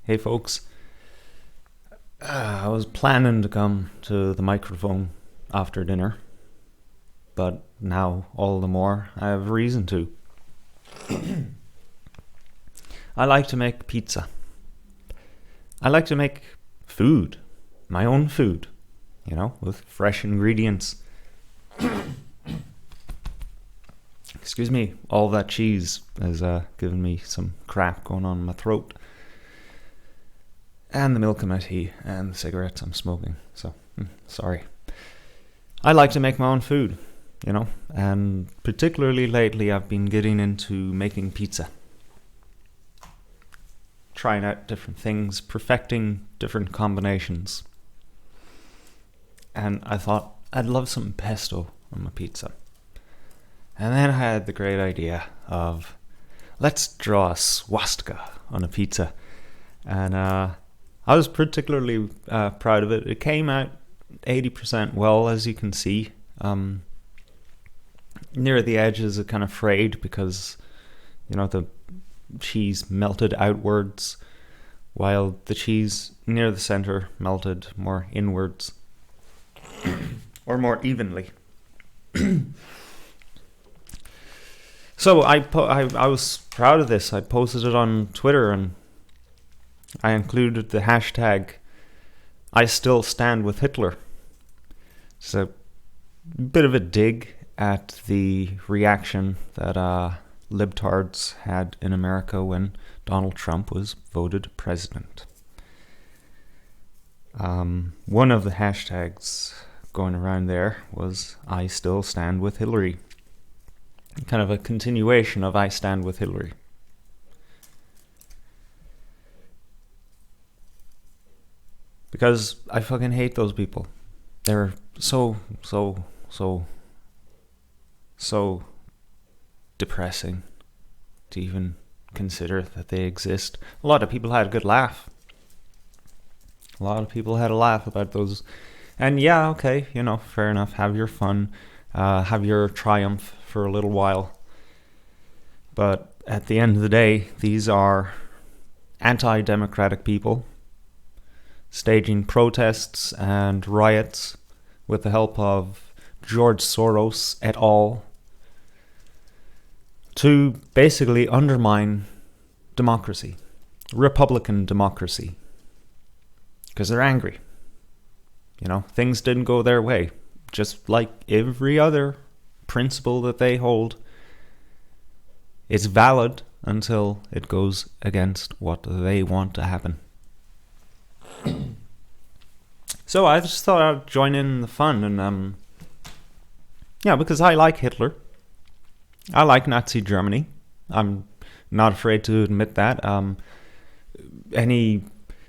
Hey folks, I was planning to come to the microphone after dinner, but now all the more I have reason to. I like to make pizza. I like to make food, my own food, with fresh ingredients. Excuse me, all that cheese has given me some crap going on in my throat. And the milk in my tea, and the cigarettes I'm smoking. So, sorry. I like to make my own food, and particularly lately I've been getting into making pizza. Trying out different things, perfecting different combinations. And I thought I'd love some pesto on my pizza. And then I had the great idea of, let's draw a swastika on a pizza. And I was particularly proud of it. It came out 80% well, as you can see. Near the edges it kind of frayed because, the cheese melted outwards, while the cheese near the center melted more inwards, or more evenly. So I was proud of this. I posted it on Twitter and I included the hashtag I still stand with Hitler. It's a bit of a dig at the reaction that libtards had in America when Donald Trump was voted president. One of the hashtags going around there was I still stand with Hillary. Kind of a continuation of I stand with Hillary. Because I fucking hate those people. They're so depressing to even consider that they exist. A lot of people had a good laugh. A lot of people had a laugh about those. And yeah, okay, fair enough. Have your fun. Have your triumph for a little while. But at the end of the day, these are anti-democratic people staging protests and riots with the help of George Soros et al. To basically undermine democracy, Republican democracy, because they're angry. Things didn't go their way, just like every other principle that they hold. It's valid until it goes against what they want to happen. So I just thought I'd join in the fun and because I like Hitler. I like Nazi Germany. I'm not afraid to admit that. Any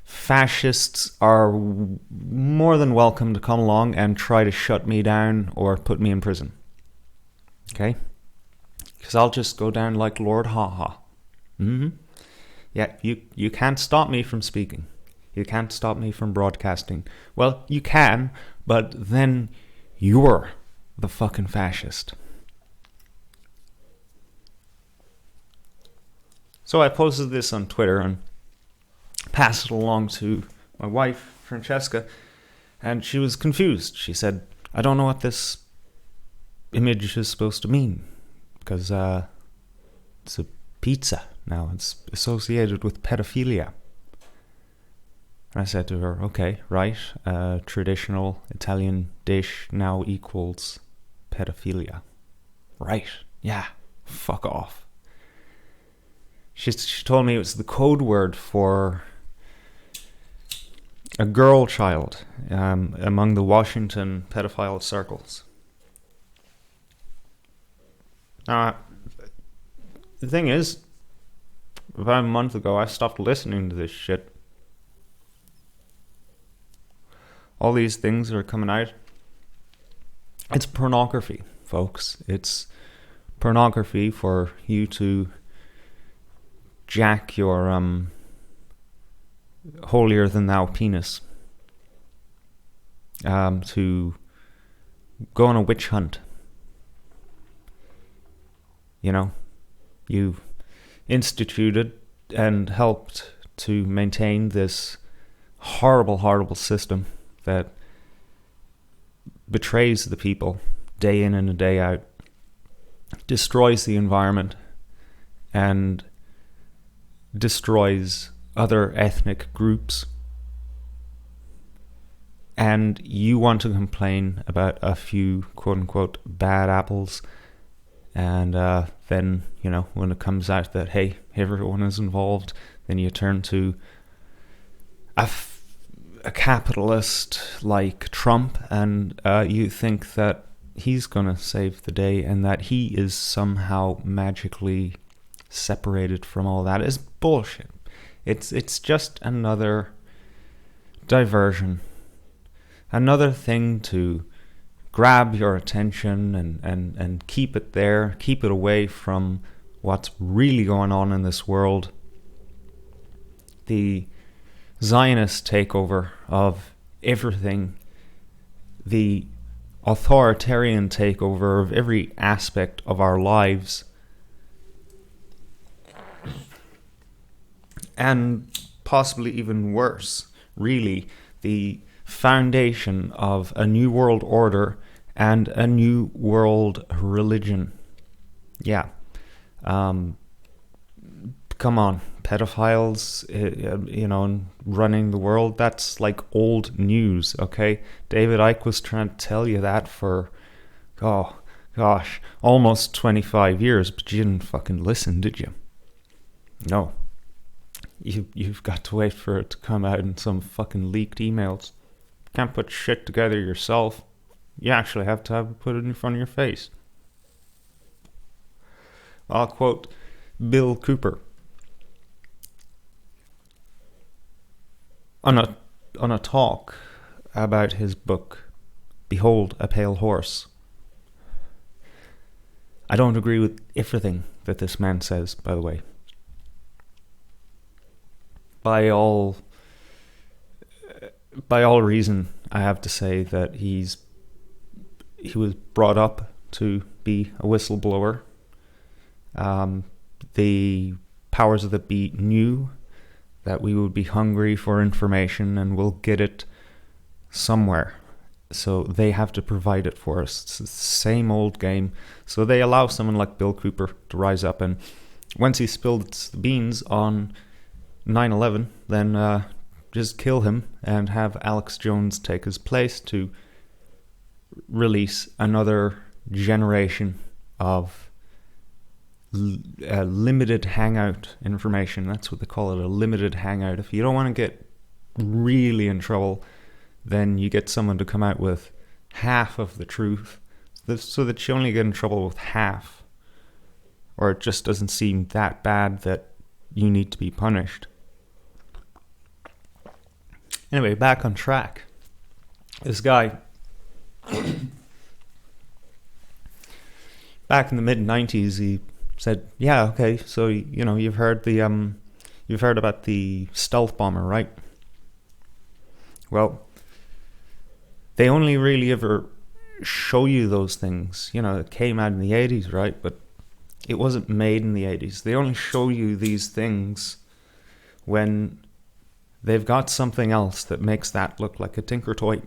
fascists are more than welcome to come along and try to shut me down or put me in prison. Okay? Because I'll just go down like Lord Ha-Ha. Yeah, you can't stop me from speaking. You can't stop me from broadcasting. Well, you can, but then you're the fucking fascist. So I posted this on Twitter and passed it along to my wife, Francesca, and she was confused. She said, I don't know what this image is supposed to mean, because it's a pizza now. It's associated with pedophilia. And I said to her, okay, right, traditional Italian dish now equals pedophilia. Right, yeah, fuck off. She told me it was the code word for a girl child among the Washington pedophile circles. Now, the thing is, about a month ago, I stopped listening to this shit. All these things are coming out. It's pornography, folks. It's pornography for you to jack your holier-than-thou penis to go on a witch hunt. You instituted and helped to maintain this horrible, horrible system that betrays the people day in and day out, destroys the environment, and destroys other ethnic groups. And you want to complain about a few quote-unquote bad apples, and then, when it comes out that, hey, everyone is involved, then you turn to a capitalist like Trump, and you think that he's going to save the day and that he is somehow magically separated from all that. Is bullshit. It's just another diversion, another thing to grab your attention and keep it there, keep it away from what's really going on in this world. The Zionist takeover of everything, the authoritarian takeover of every aspect of our lives, and possibly even worse, really, the foundation of a new world order and a new world religion. Yeah. Come on, pedophiles, running the world, that's like old news, okay? David Icke was trying to tell you that for, almost 25 years, but you didn't fucking listen, did you? No. You've got to wait for it to come out in some fucking leaked emails. Can't put shit together yourself. You actually have to put it in front of your face. I'll quote Bill Cooper. On a talk about his book, Behold a Pale Horse. I don't agree with everything that this man says, by the way. By all reason, I have to say that he was brought up to be a whistleblower. The powers that be knew that we would be hungry for information and we'll get it somewhere. So they have to provide it for us. It's the same old game. So they allow someone like Bill Cooper to rise up, and once he spilled the beans on 9/11, then just kill him and have Alex Jones take his place to release another generation of limited hangout information. That's what they call it, a limited hangout. If you don't want to get really in trouble, then you get someone to come out with half of the truth, so that you only get in trouble with half, or it just doesn't seem that bad that you need to be punished. Anyway, back on track. This guy, back in the mid-90s, he said, yeah, okay, so, you've heard about the stealth bomber, right? Well, they only really ever show you those things. It came out in the 80s, right? But it wasn't made in the 80s. They only show you these things when they've got something else that makes that look like a Tinker Toy.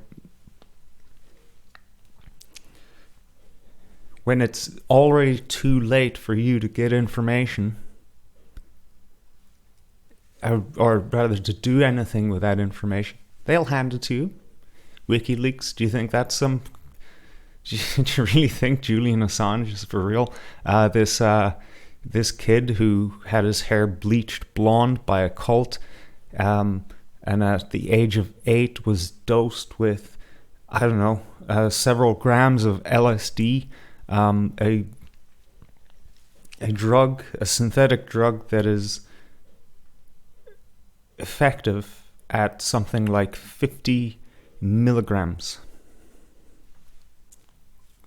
When it's already too late for you to get information, or rather to do anything with that information, they'll hand it to you. WikiLeaks, do you think that's some... Do you really think Julian Assange is for real? This kid who had his hair bleached blonde by a cult, and at the age of 8 was dosed with, several grams of LSD, a drug, a synthetic drug that is effective at something like 50 milligrams.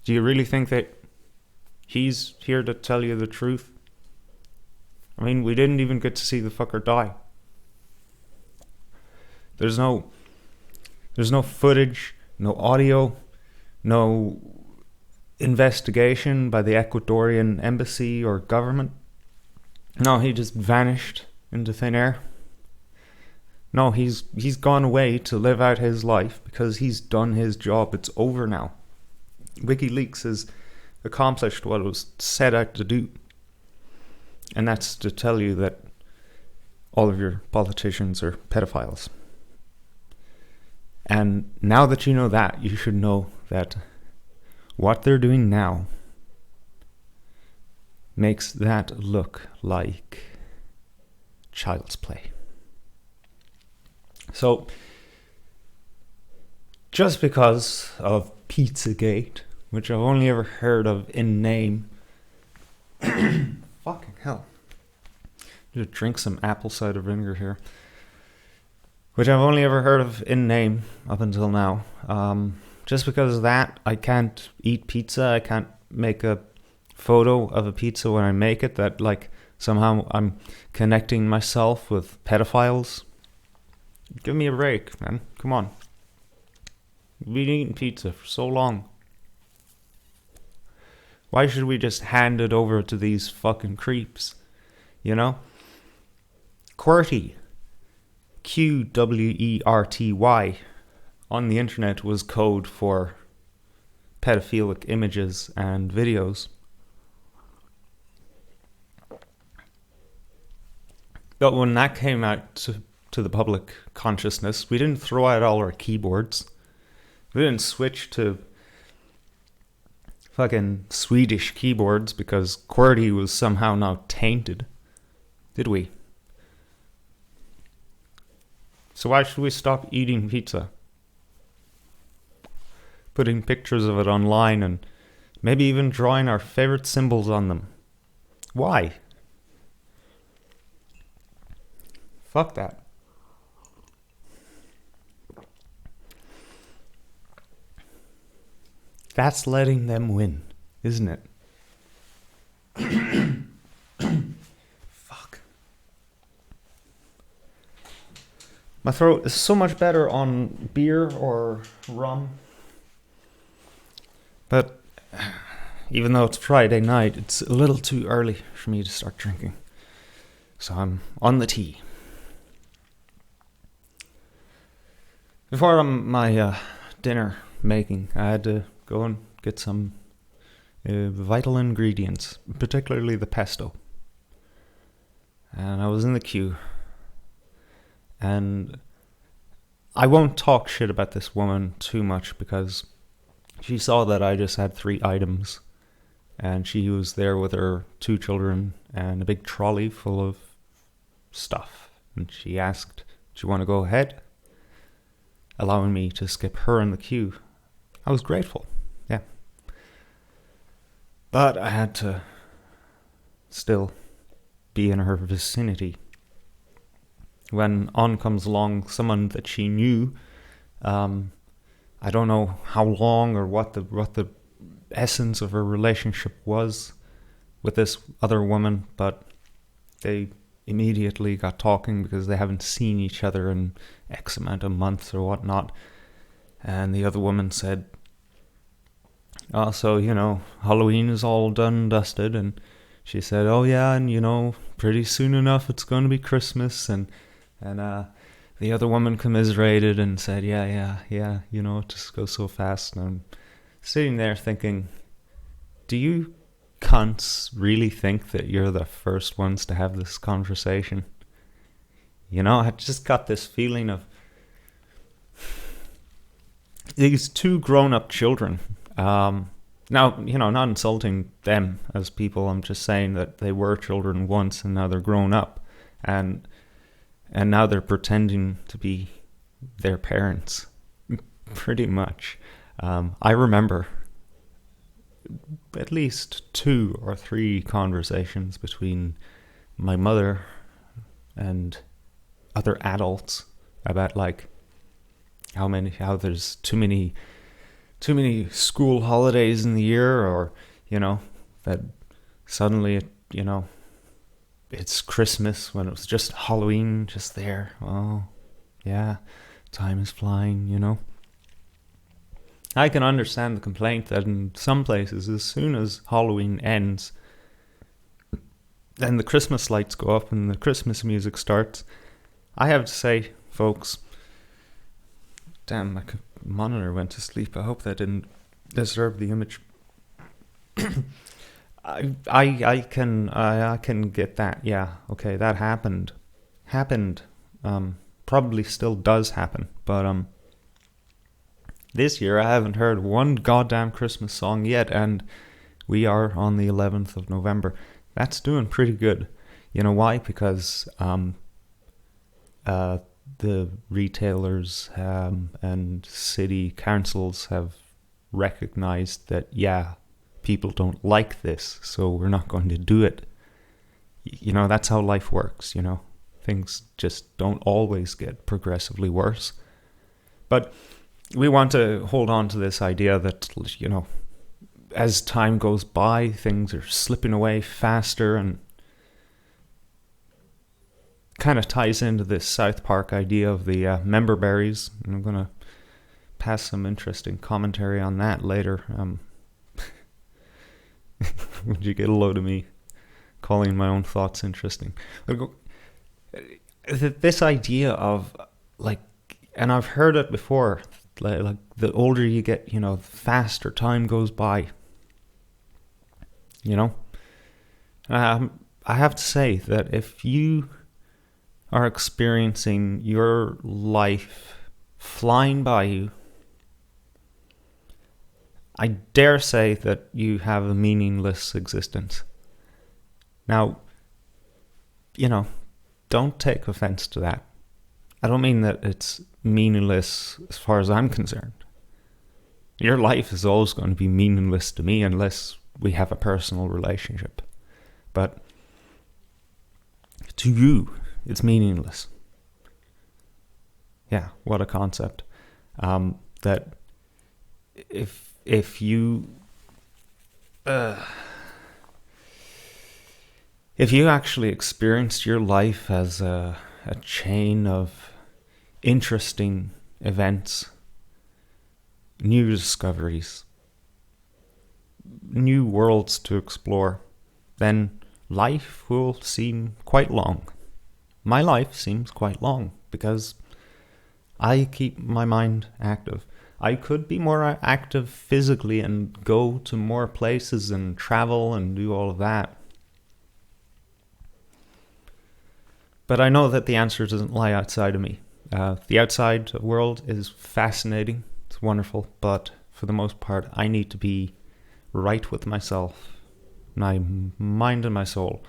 Do you really think that he's here to tell you the truth? I mean, we didn't even get to see the fucker die. There's no footage, no audio, no investigation by the Ecuadorian embassy or government. No, he just vanished into thin air. No, he's gone away to live out his life because he's done his job. It's over now. WikiLeaks has accomplished what it was set out to do. And that's to tell you that all of your politicians are pedophiles. And now that you know that, you should know that what they're doing now makes that look like child's play. So, just because of Pizzagate, which I've only ever heard of in name, fucking hell. Just drink some apple cider vinegar here, which I've only ever heard of in name up until now. Just because of that, I can't eat pizza. I can't make a photo of a pizza when I make it that, like, somehow I'm connecting myself with pedophiles. Give me a break, man. Come on. We've been eating pizza for so long. Why should we just hand it over to these fucking creeps? You know? QWERTY, QWERTY, on the internet was code for pedophilic images and videos. But when that came out to the public consciousness, we didn't throw out all our keyboards. We didn't switch to fucking Swedish keyboards because QWERTY was somehow now tainted. Did we? So why should we stop eating pizza? Putting pictures of it online and maybe even drawing our favorite symbols on them. Why? Fuck that. That's letting them win, isn't it? Fuck. My throat is so much better on beer or rum. But even though it's Friday night, it's a little too early for me to start drinking. So I'm on the tea. Before my dinner making, I had to go and get some vital ingredients, particularly the pesto. And I was in the queue. And I won't talk shit about this woman too much because she saw that I just had 3 items. And she was there with her 2 children and a big trolley full of stuff. And she asked, "Do you want to go ahead?" allowing me to skip her in the queue. I was grateful, yeah. But I had to still be in her vicinity. When on comes along someone that she knew, I don't know how long or what the essence of her relationship was with this other woman, but they immediately got talking because they haven't seen each other in X amount of months or whatnot. And the other woman said, "Oh, so, Halloween is all done and dusted." And she said, "Oh yeah, and pretty soon enough it's going to be Christmas." And the other woman commiserated and said, yeah, it just goes so fast. And I'm sitting there thinking, do you cunts really think that you're the first ones to have this conversation? I just got this feeling of these 2 grown-up children. Now, not insulting them as people. I'm just saying that they were children once and now they're grown up. And now they're pretending to be their parents. Pretty much. I remember at least 2 or 3 conversations between my mother and other adults about how there's too many school holidays in the year, or that suddenly it's Christmas when it was just Halloween just there. Oh yeah, time is flying. I can understand the complaint that in some places, as soon as Halloween ends, then the Christmas lights go up and the Christmas music starts. I have to say, folks. Damn, my monitor went to sleep. I hope that didn't disturb the image. I can get that. Yeah, okay, that happened. Probably still does happen, but this year I haven't heard one goddamn Christmas song yet, and we are on the 11th of November. That's doing pretty good. You know why? Because the retailers and city councils have recognized that, yeah, people don't like this, so we're not going to do it. You know, that's how life works, you know. Things just don't always get progressively worse. But we want to hold on to this idea that, you know, as time goes by, things are slipping away faster, and kind of ties into this South Park idea of the member berries. And I'm going to pass some interesting commentary on that later. Would you get a load of me calling my own thoughts interesting? This idea of, like, and I've heard it before, like the older you get, you know, the faster time goes by. You know? I have to say that if you are experiencing your life flying by you, I dare say that you have a meaningless existence. Now, you know, don't take offense to that. I don't mean that it's meaningless as far as I'm concerned. Your life is always going to be meaningless to me unless we have a personal relationship. But to you, it's meaningless. Yeah, what a concept. That if you actually experienced your life as a chain of interesting events, new discoveries, new worlds to explore, then life will seem quite long. My life seems quite long because I keep my mind active. I could be more active physically and go to more places and travel and do all of that. But I know that the answer doesn't lie outside of me. The outside world is fascinating. It's wonderful. But for the most part, I need to be right with myself, my mind and my soul.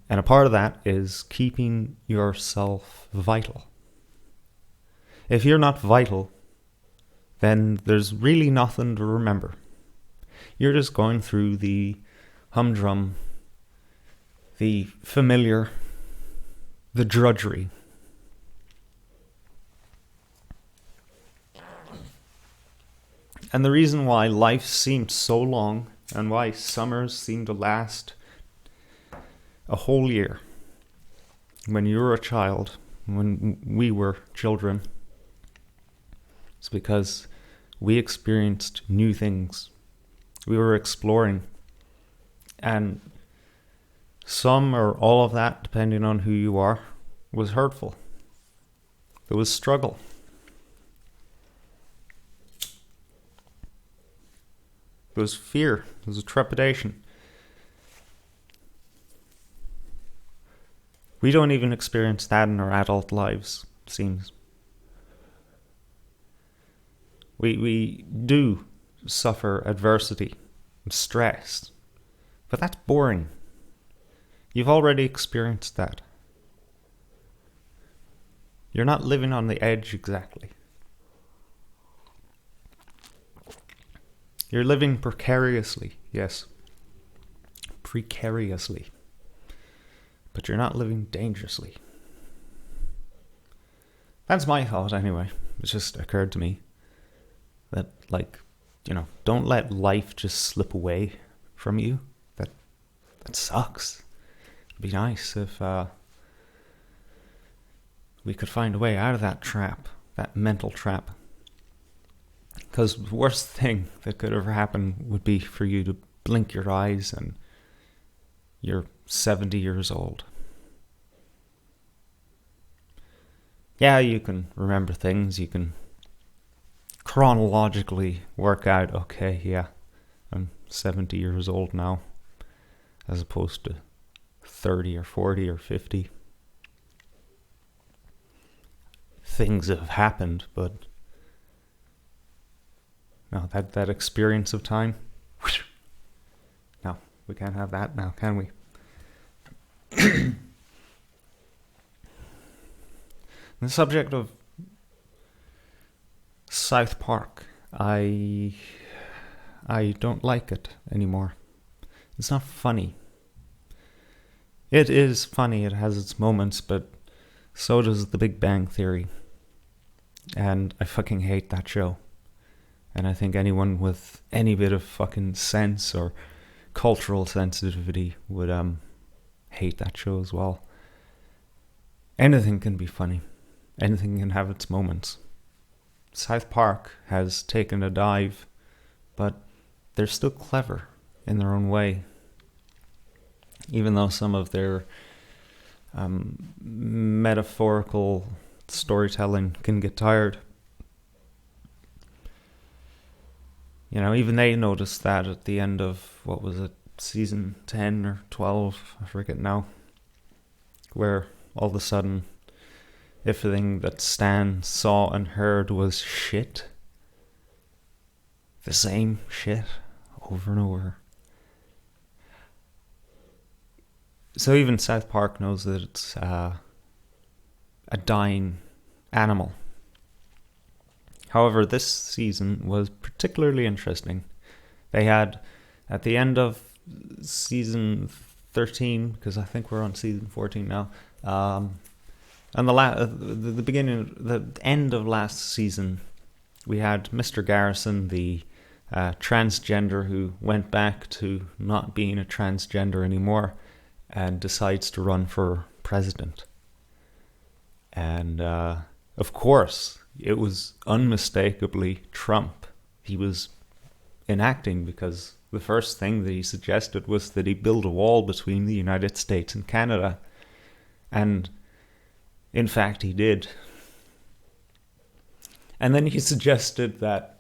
And a part of that is keeping yourself vital. If you're not vital, then there's really nothing to remember. You're just going through the humdrum, the familiar, the drudgery. And the reason why life seems so long and why summers seem to last a whole year when you were a child, when we were children, is because we experienced new things. We were exploring. And some or all of that, depending on who you are, was hurtful. There was struggle. There was fear. There was a trepidation. We don't even experience that in our adult lives, it seems. We do suffer adversity and stress, but that's boring. You've already experienced that. You're not living on the edge exactly. You're living precariously, yes. Precariously. But you're not living dangerously. That's my thought anyway. It just occurred to me that, like, you know, don't let life just slip away from you. That sucks. It'd be nice if we could find a way out of that trap, that mental trap. Because the worst thing that could ever happen would be for you to blink your eyes and you're 70 years old. yeah, you can remember things, you can chronologically work out, okay, yeah, I'm 70 years old now, as opposed to 30 or 40 or 50. Things have happened, but no, that experience of time, no, we can't have that now, can we? The subject of South Park, I don't like it anymore. It's not funny. It is funny, it has its moments, but so does The Big Bang Theory. And I fucking hate that show. And I think anyone with any bit of fucking sense or cultural sensitivity would hate that show as well. Anything can be funny. Anything can have its moments. South Park has taken a dive, but they're still clever in their own way. Even though some of their metaphorical storytelling can get tired. You know, even they noticed that at the end of, what was it, season 10 or 12, I forget now, where all of a sudden everything that Stan saw and heard was shit. The same shit over and over. So even South Park knows that it's a dying animal. However, this season was particularly interesting. They had, at the end of season 13, because I think we're on season 14 now, and the beginning, the end of last season, we had Mr. Garrison, the transgender who went back to not being a transgender anymore and decides to run for president. And of course, it was unmistakably Trump he was enacting, because the first thing that he suggested was that he build a wall between the United States and Canada. And in fact, he did. And then he suggested that,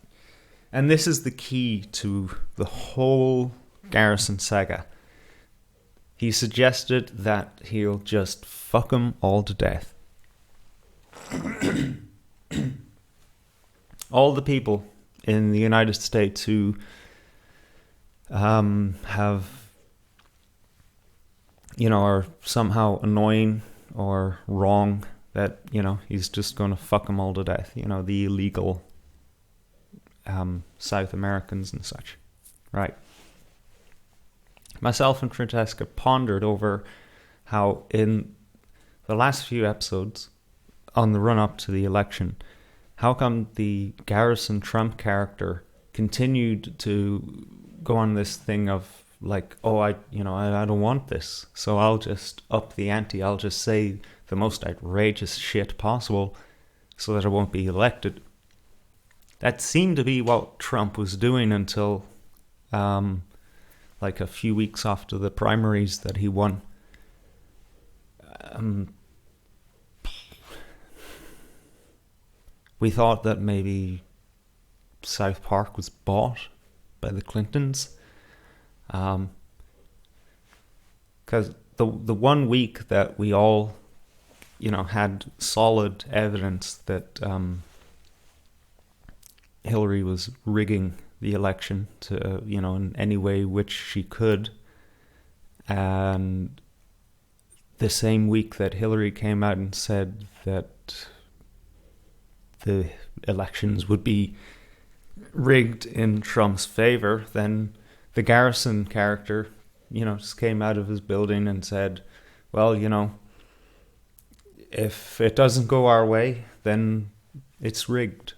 and this is the key to the whole Garrison saga, he suggested that he'll just fuck them all to death. All the people in the United States who have, are somehow annoying or wrong, that, he's just going to fuck them all to death. The illegal South Americans and such. Right. Myself and Francesca pondered over how in the last few episodes on the run-up to the election, how come the Garrison Trump character continued to go on this thing of like, oh, I don't want this, so I'll just up the ante. I'll just say the most outrageous shit possible so that I won't be elected. That seemed to be what Trump was doing until like a few weeks after the primaries that he won. We thought that maybe South Park was bought by the Clintons. Because the 1 week that we all, had solid evidence that Hillary was rigging the election to, in any way which she could, and the same week that Hillary came out and said that the elections would be rigged in Trump's favor, then the Garrison character, just came out of his building and said, well, if it doesn't go our way, then it's rigged.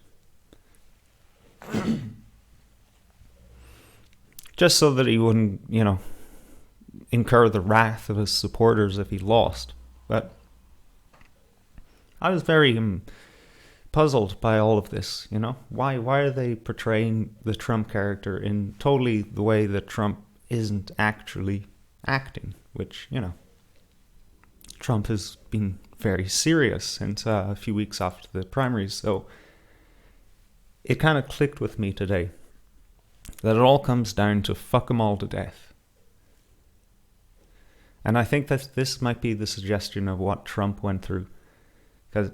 Just so that he wouldn't, incur the wrath of his supporters if he lost. But I was very puzzled by all of this, Why are they portraying the Trump character in totally the way that Trump isn't actually acting, which, Trump has been very serious since a few weeks after the primaries. So it kind of clicked with me today that it all comes down to fuck them all to death. And I think that this might be the suggestion of what Trump went through. Because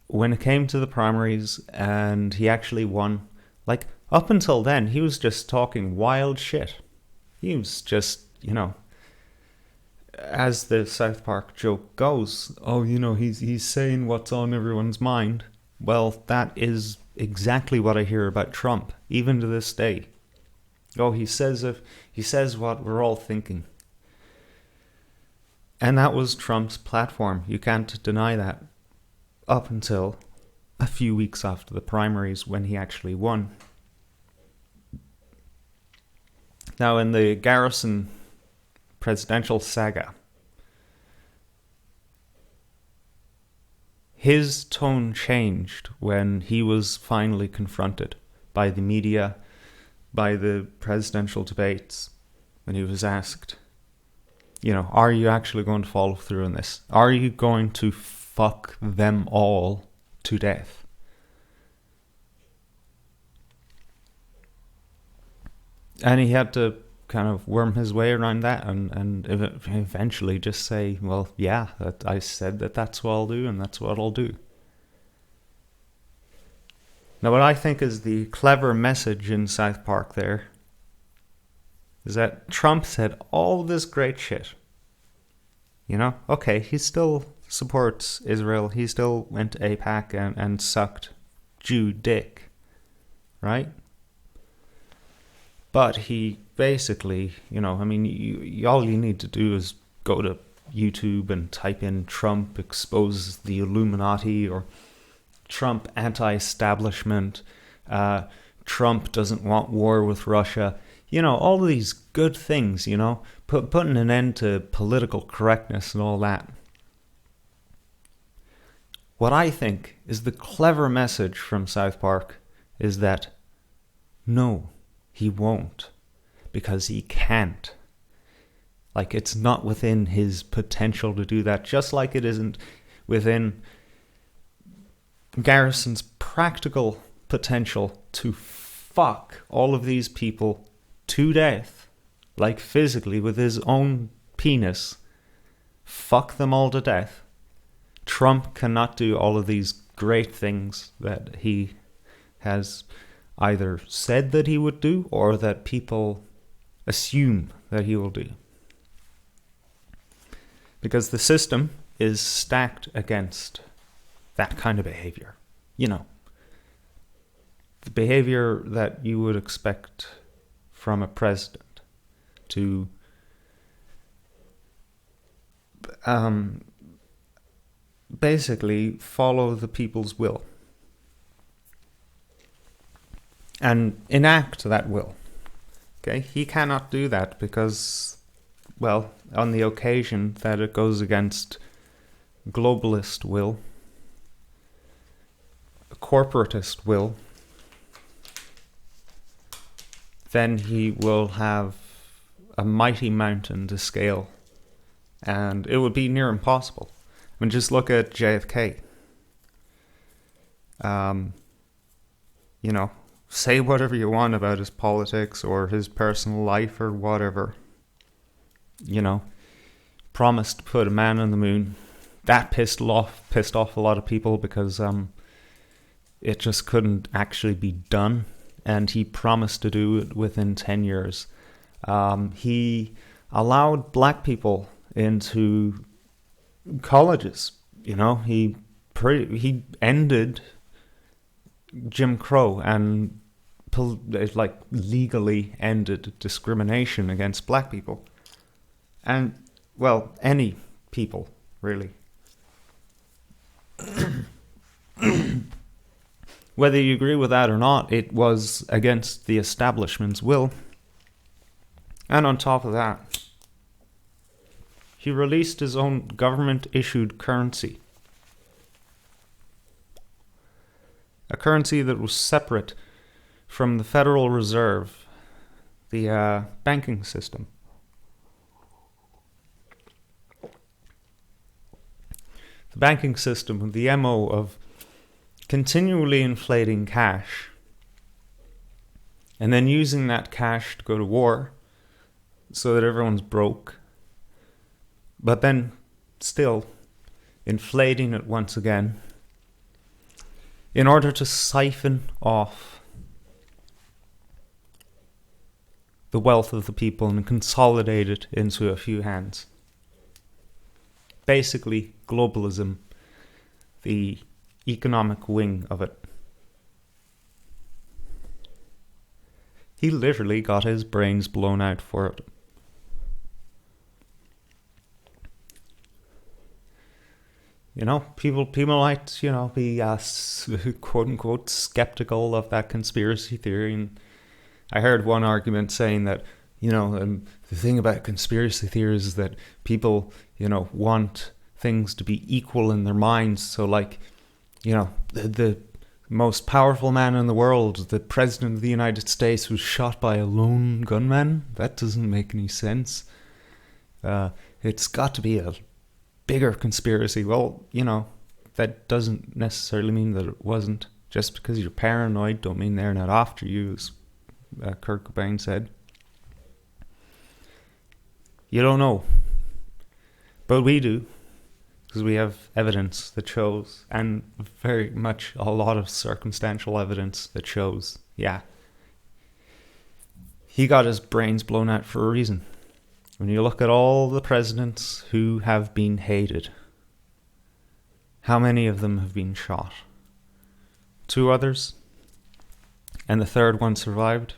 when it came to the primaries and he actually won, like, up until then, he was just talking wild shit. He was just, as the South Park joke goes, he's saying what's on everyone's mind. Well, that is exactly what I hear about Trump, even to this day. He says what we're all thinking. And that was Trump's platform. You can't deny that. Up until a few weeks after the primaries when he actually won. Now, in the Garrison presidential saga, his tone changed when he was finally confronted by the media, by the presidential debates, when he was asked, are you actually going to follow through on this? Are you going to fuck them all to death? And he had to kind of worm his way around that and eventually just say, well, yeah, I said that's what I'll do and that's what I'll do. Now, what I think is the clever message in South Park there is that Trump said all this great shit. Okay, he still supports Israel. He still went to AIPAC and sucked Jew dick, right? But he basically, all you need to do is go to YouTube and type in Trump exposes the Illuminati or Trump anti-establishment, Trump doesn't want war with Russia. All of these good things, putting an end to political correctness and all that. What I think is the clever message from South Park is that no, he won't, because he can't. Like, it's not within his potential to do that, just like it isn't within Garrison's practical potential to fuck all of these people to death, like physically with his own penis, fuck them all to death. Trump cannot do all of these great things that he has either said that he would do or that people assume that he will do. Because the system is stacked against that kind of behavior. The behavior that you would expect from a president to basically follow the people's will and enact that will. Okay, he cannot do that because, well, on the occasion that it goes against globalist will, corporatist will, then he will have a mighty mountain to scale, and it would be near impossible. I mean, just look at JFK. Say whatever you want about his politics or his personal life or whatever. Promised to put a man on the moon. That pissed off a lot of people because it just couldn't actually be done. And he promised to do it within 10 years. He allowed black people into colleges. He ended Jim Crow and legally ended discrimination against black people. And, well, any people, really. Whether you agree with that or not, it was against the establishment's will. And on top of that, he released his own government-issued currency. A currency that was separate from the Federal Reserve, the banking system. The banking system with the MO of continually inflating cash and then using that cash to go to war so that everyone's broke, but then still inflating it once again in order to siphon off the wealth of the people and consolidate it into a few hands. Basically, globalism, the economic wing of it. He literally got his brains blown out for it. You know, people might, be quote unquote skeptical of that conspiracy theory. And I heard one argument saying that, the thing about conspiracy theories is that people, want things to be equal in their minds. So the most powerful man in the world, the president of the United States, was shot by a lone gunman. That doesn't make any sense. It's got to be a bigger conspiracy. Well, that doesn't necessarily mean that it wasn't. Just because you're paranoid don't mean they're not after you, as Kurt Cobain said. You don't know. But we do. Because we have evidence that shows, and very much a lot of circumstantial evidence that shows, he got his brains blown out for a reason. When you look at all the presidents who have been hated, how many of them have been shot? 2 others? And the third one survived?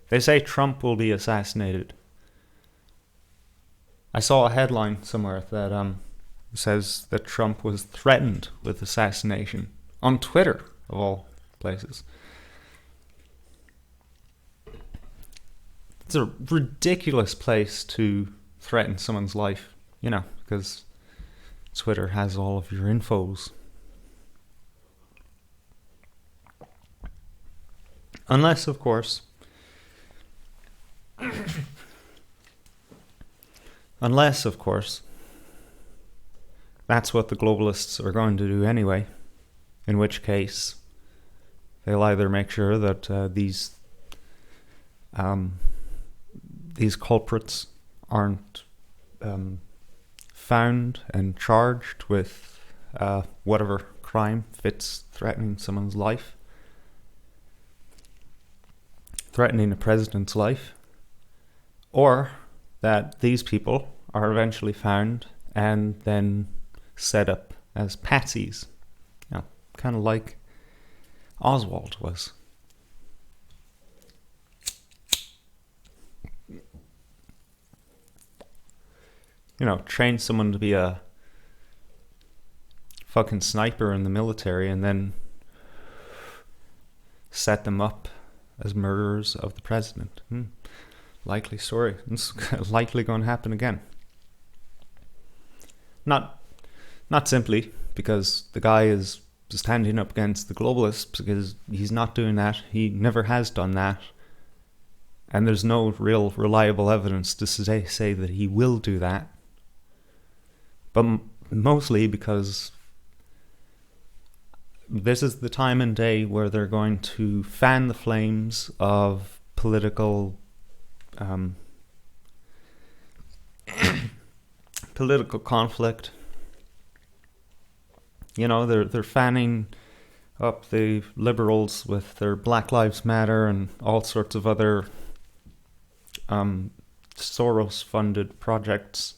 They say Trump will be assassinated. I saw a headline somewhere that says that Trump was threatened with assassination. On Twitter, of all places. It's a ridiculous place to threaten someone's life, because Twitter has all of your infos. Unless, of course, that's what the globalists are going to do anyway, in which case they'll either make sure that these culprits aren't found and charged with whatever crime fits threatening someone's life, threatening a president's life, or that these people are eventually found and then set up as patsies, kind of like Oswald was. Train someone to be a fucking sniper in the military and then set them up as murderers of the president. Likely story. It's likely going to happen again. Not simply because the guy is standing up against the globalists, because he's not doing that. He never has done that. And there's no real reliable evidence to say that he will do that. But mostly because this is the time and day where they're going to fan the flames of political conflict. They're fanning up the liberals with their Black Lives Matter and all sorts of other Soros-funded projects.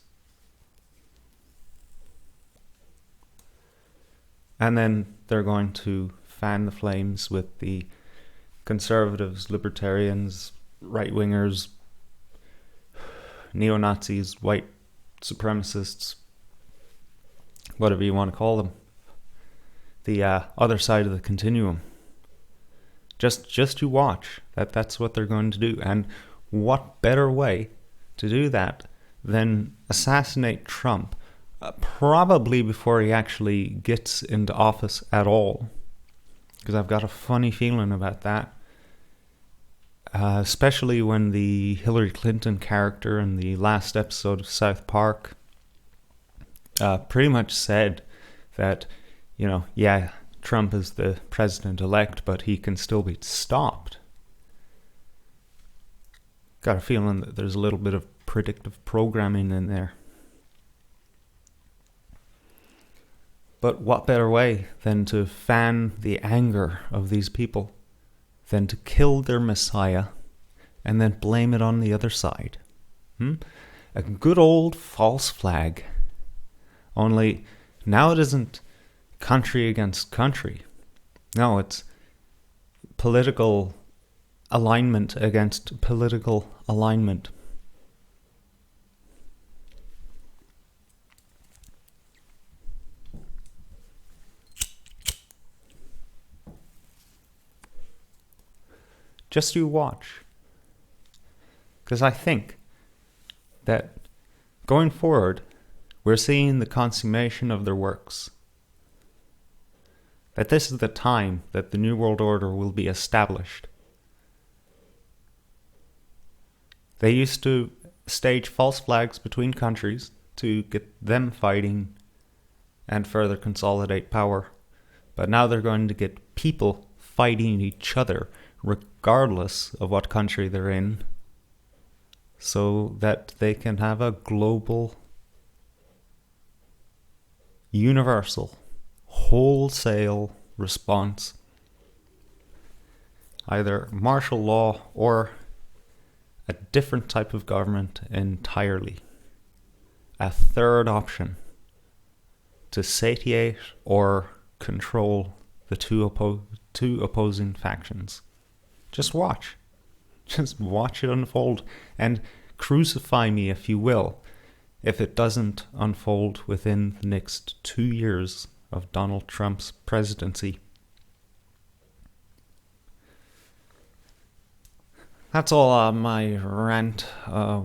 And then they're going to fan the flames with the conservatives, libertarians, right-wingers, neo-Nazis, white supremacists, whatever you want to call them. The other side of the continuum. Just you watch. That's what they're going to do. And what better way to do that than assassinate Trump, probably before he actually gets into office at all. Because I've got a funny feeling about that. especially when the Hillary Clinton character in the last episode of South Park pretty much said that, yeah, Trump is the president-elect, but he can still be stopped. Got a feeling that there's a little bit of predictive programming in there. But what better way than to fan the anger of these people than to kill their messiah and then blame it on the other side? A good old false flag. Only now it isn't country against country. No, it's political alignment against political alignment. Just you watch. Because I think that going forward, we're seeing the consummation of their works. That this is the time that the New World Order will be established. They used to stage false flags between countries to get them fighting and further consolidate power. But now they're going to get people fighting each other regardless of what country they're in, so that they can have a global, universal, wholesale response. Either martial law or a different type of government entirely. A third option to satiate or control the two opposing factions. Just watch. Just watch it unfold. And crucify me if you will, if it doesn't unfold within the next 2 years of Donald Trump's presidency. That's all my rant out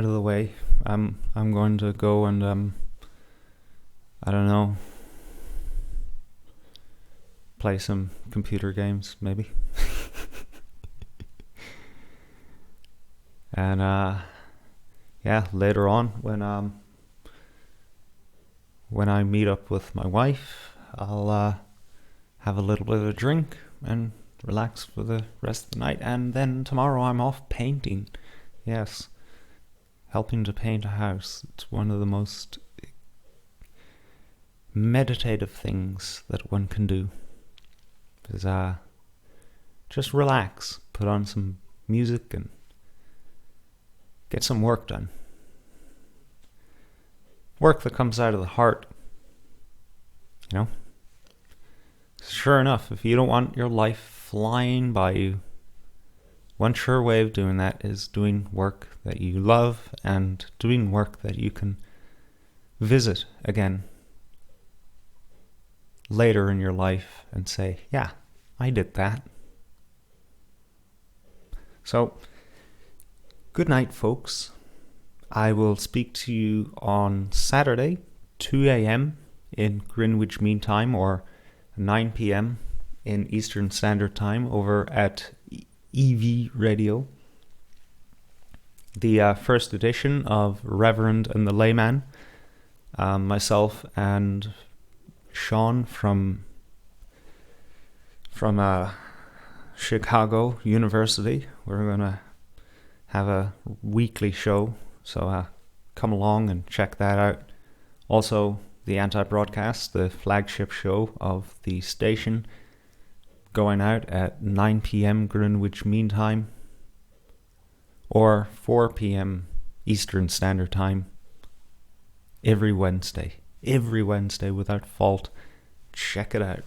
of the way. I'm going to go and I don't know, play some computer games maybe. And yeah, later on when I meet up with my wife, I'll have a little bit of a drink and relax for the rest of the night. And then tomorrow I'm off painting. Yes, helping to paint a house. It's one of the most meditative things that one can do. Is just relax, put on some music and get some work done. Work that comes out of the heart. Sure enough, if you don't want your life flying by you, one sure way of doing that is doing work that you love and doing work that you can visit again later in your life and say, yeah, I did that. So, good night, folks. I will speak to you on Saturday, 2 a.m. in Greenwich Mean Time, or 9 p.m. in Eastern Standard Time over at EV Radio. The first edition of Reverend and the Layman. Myself and Sean from Chicago University. We're going to have a weekly show, so come along and check that out. Also, the Anti-Broadcast, the flagship show of the station, going out at 9 p.m. Greenwich Mean Time or 4 p.m. Eastern Standard Time every Wednesday without fault. Check it out.